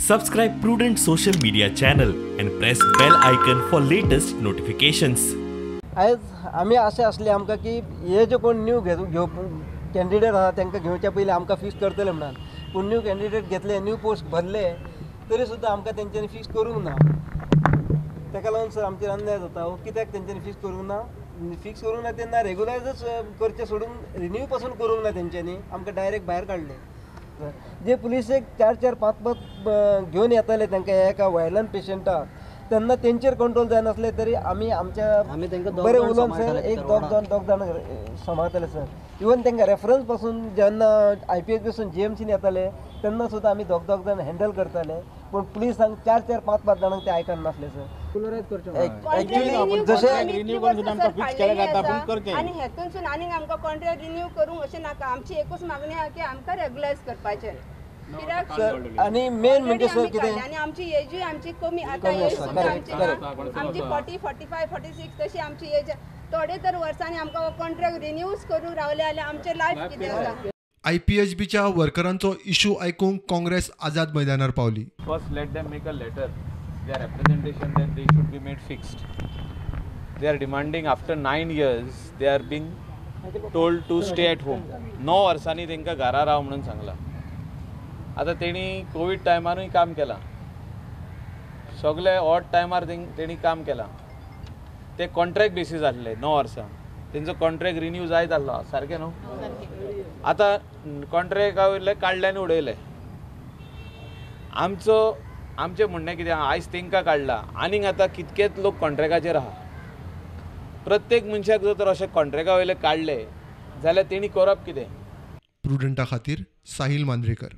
Subscribe Prudent social media channel and press bell icon for latest notifications. आज आम्ही असे असले आमकां की हे जे कोण न्यू कॅन्डिडेट आहा तांकां घेवच्या पयलीं आमकां फिक्स करतले म्हणून पूण न्यू कॅन्डिडेट घेतले न्यू पोस्ट भरले तरी सुद्दां आमकां तेंच्यांनी फिक्स करूंक ना। ताका लागून सर आमचेर अन्याय जाता हो कित्याक तेंच्यांनी फिक्स करूंक ना तेन्ना रेग्युलायजच करचें सोडून रिन्यू पासून करूंक ना तेंच्यांनी आमकां डायरेक्ट भायर काडले। जे पुलिसेक 4-4, 5-5 घेवन येताले तांकां एका वायलंट पेशंटाक तेन्ना तेंचेर कंट्रोल जायनासले तरी आमी बरे उलोवन सर एक दोग जाण सांबाळताले सर। इवन तांकां रेफरन्स पासून जेन्ना IPS पासून GMCन येताले तेन्ना सुद्दां आमी दोग जाण हँडल करताले पूण पुलिसांक 4-4, 5-5 जाणांक ते आयकनासले सर। एक्चुअली जशें रिन्यू करून सुद्दां आमकां फिक्स केलें जाता पूण करचें आनी हेतून सुद्दां आनीक आमकां कॉन्ट्रॅक्ट रिन्यू करूंक अशें नाका। आमची एकूच मागणी आहा की आमकां रेग्युलायज करपाचें कित्याक आनी मेन म्हणजे सर कितें आनी आमची एजूय आमची कमी आतां एज सुद्दां आमची 40, 45, 46 तशी आमची एज थोडे तर वर्सांनी आमकां कॉन्ट्रॅक्ट रिन्यूज करून रावले जाल्यार आमचें लायफ कितें आसा। IPHBच्या वर्करांचो इशू आयकूंक काँग्रेस आझाद मैदानार पावली। First, let them make a letter, their representation that they should be made fixed. They are demanding after 9 years, they are being told to stay at home. 9 वर्सांनी तांकां घरा राव म्हणून सांगलां। आतां तेणी कोविड टायमारूय काम केलां, सगळे ऑड टायमार तेणी काम केलां। ते कॉन्ट्रॅक्ट बेसीस आसले 9 वर्सां, तेंचो कॉन्ट्रॅक्ट रिन्यू जायत आसलो सारकें न्हू। आतां कॉन्ट्रॅक्ट वयले काडले आनी उडयले। आमचें म्हणणें कितें आयज तांकां काडला आनीक आतां कितकेच लोक कॉन्ट्रॅक्टाचेर आहा। प्रत्येक मनशाक जर तर अशें कॉन्ट्रॅक्टा वयले काडले जाल्यार तेणी करप कितें? प्रुडंटा खातीर साहिल मांद्रेकर।